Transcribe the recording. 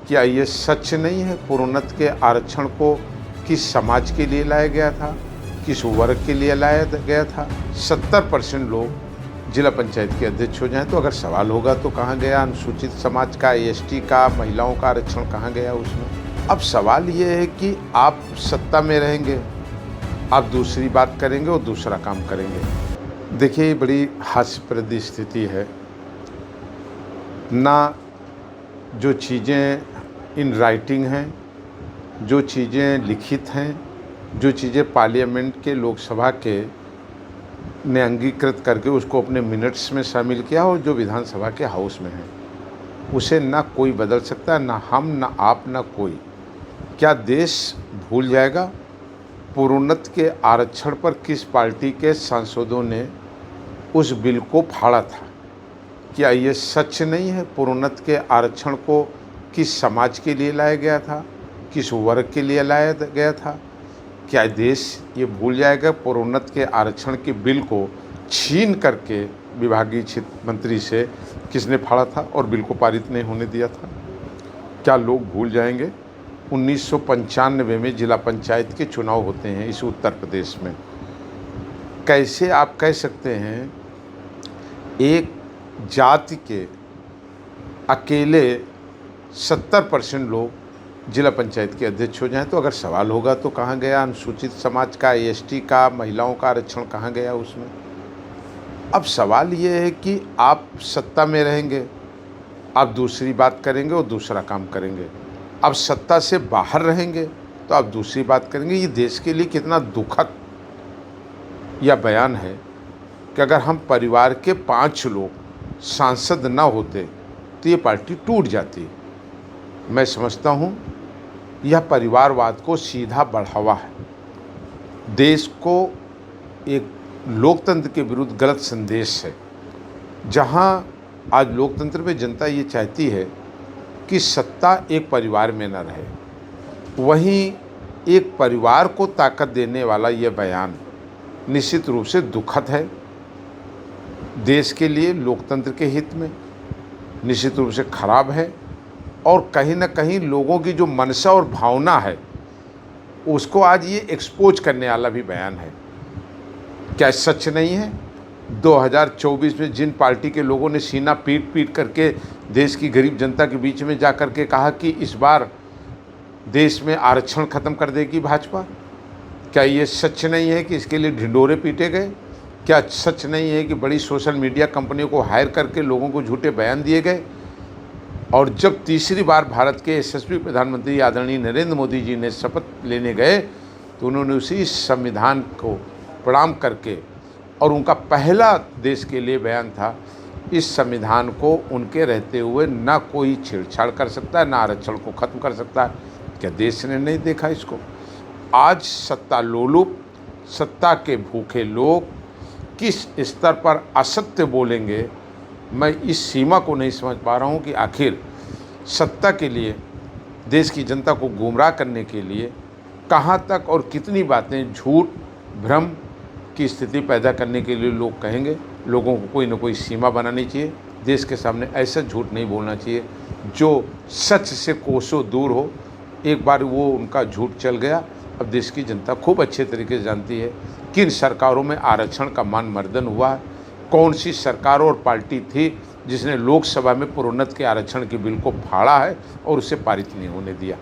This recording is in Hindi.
क्या ये सच नहीं है? प्रोन्नत के आरक्षण को किस समाज के लिए लाया गया था, किस वर्ग के लिए लाया गया था? 70% लोग जिला पंचायत के अध्यक्ष हो जाएं तो अगर सवाल होगा तो कहाँ गया अनुसूचित समाज का, एसटी का, महिलाओं का आरक्षण कहाँ गया उसमें? अब सवाल ये है कि आप सत्ता में रहेंगे, आप दूसरी बात करेंगे और दूसरा काम करेंगे। देखिए, बड़ी हास्यप्रद स्थिति है ना। जो चीज़ें इन राइटिंग हैं, जो चीज़ें लिखित हैं, जो चीज़ें पार्लियामेंट के, लोकसभा के ने अंगीकृत करके उसको अपने मिनट्स में शामिल किया, और जो विधानसभा के हाउस में है उसे ना कोई बदल सकता है, ना हम, ना आप, ना कोई। क्या देश भूल जाएगा प्रोन्नत के आरक्षण पर किस पार्टी के सांसदों ने उस बिल को फाड़ा था? क्या ये सच नहीं है? प्रोन्नत के आरक्षण को किस समाज के लिए लाया गया था, किस वर्ग के लिए लाया गया था? क्या देश ये भूल जाएगा प्रोन्नत के आरक्षण के बिल को छीन करके विभागीय क्षेत्र मंत्री से किसने फाड़ा था और बिल को पारित नहीं होने दिया था? क्या लोग भूल जाएंगे 1995 में जिला पंचायत के चुनाव होते हैं इस उत्तर प्रदेश में? कैसे आप कह सकते हैं एक जाति के अकेले 70% लोग जिला पंचायत के अध्यक्ष हो जाएं तो अगर सवाल होगा तो कहाँ गया अनुसूचित समाज का, एसटी का, महिलाओं का आरक्षण कहाँ गया उसमें? अब सवाल ये है कि आप सत्ता में रहेंगे, आप दूसरी बात करेंगे और दूसरा काम करेंगे। अब सत्ता से बाहर रहेंगे तो आप दूसरी बात करेंगे। ये देश के लिए कितना दुखद यह बयान है कि अगर हम परिवार के 5 लोग सांसद ना होते तो ये पार्टी टूट जाती। मैं समझता हूँ यह परिवारवाद को सीधा बढ़ावा है, देश को एक लोकतंत्र के विरुद्ध गलत संदेश है। जहाँ आज लोकतंत्र में जनता ये चाहती है कि सत्ता एक परिवार में न रहे, वहीं एक परिवार को ताकत देने वाला ये बयान निश्चित रूप से दुखद है। देश के लिए, लोकतंत्र के हित में निश्चित रूप से खराब है, और कहीं ना कहीं लोगों की जो मनसा और भावना है उसको आज ये एक्सपोज करने वाला भी बयान है। क्या सच नहीं है 2024 में जिन पार्टी के लोगों ने सीना पीट पीट करके देश की गरीब जनता के बीच में जा कर के कहा कि इस बार देश में आरक्षण ख़त्म कर देगी भाजपा, क्या ये सच नहीं है कि इसके लिए ढिंढोरे पीटे गए? क्या सच नहीं है कि बड़ी सोशल मीडिया कंपनियों को हायर करके लोगों को झूठे बयान दिए गए? और जब तीसरी बार भारत के यशस्वी प्रधानमंत्री आदरणीय नरेंद्र मोदी जी ने शपथ लेने गए तो उन्होंने उसी संविधान को प्रणाम करके, और उनका पहला देश के लिए बयान था, इस संविधान को उनके रहते हुए ना कोई छेड़छाड़ कर सकता है, ना आरक्षण को ख़त्म कर सकता है। क्या देश ने नहीं देखा इसको? आज सत्ता लोलुप, सत्ता के भूखे लोग किस स्तर पर असत्य बोलेंगे, मैं इस सीमा को नहीं समझ पा रहा हूँ कि आखिर सत्ता के लिए, देश की जनता को गुमराह करने के लिए कहाँ तक और कितनी बातें झूठ, भ्रम की स्थिति पैदा करने के लिए लोग कहेंगे। लोगों को कोई ना कोई सीमा बनानी चाहिए, देश के सामने ऐसा झूठ नहीं बोलना चाहिए जो सच से कोसों दूर हो। एक बार वो उनका झूठ चल गया, अब देश की जनता खूब अच्छे तरीके से जानती है किन सरकारों में आरक्षण का मान मर्दन हुआ है, कौन सी सरकार और पार्टी थी जिसने लोकसभा में प्रोन्नत के आरक्षण के बिल को फाड़ा है और उसे पारित नहीं होने दिया।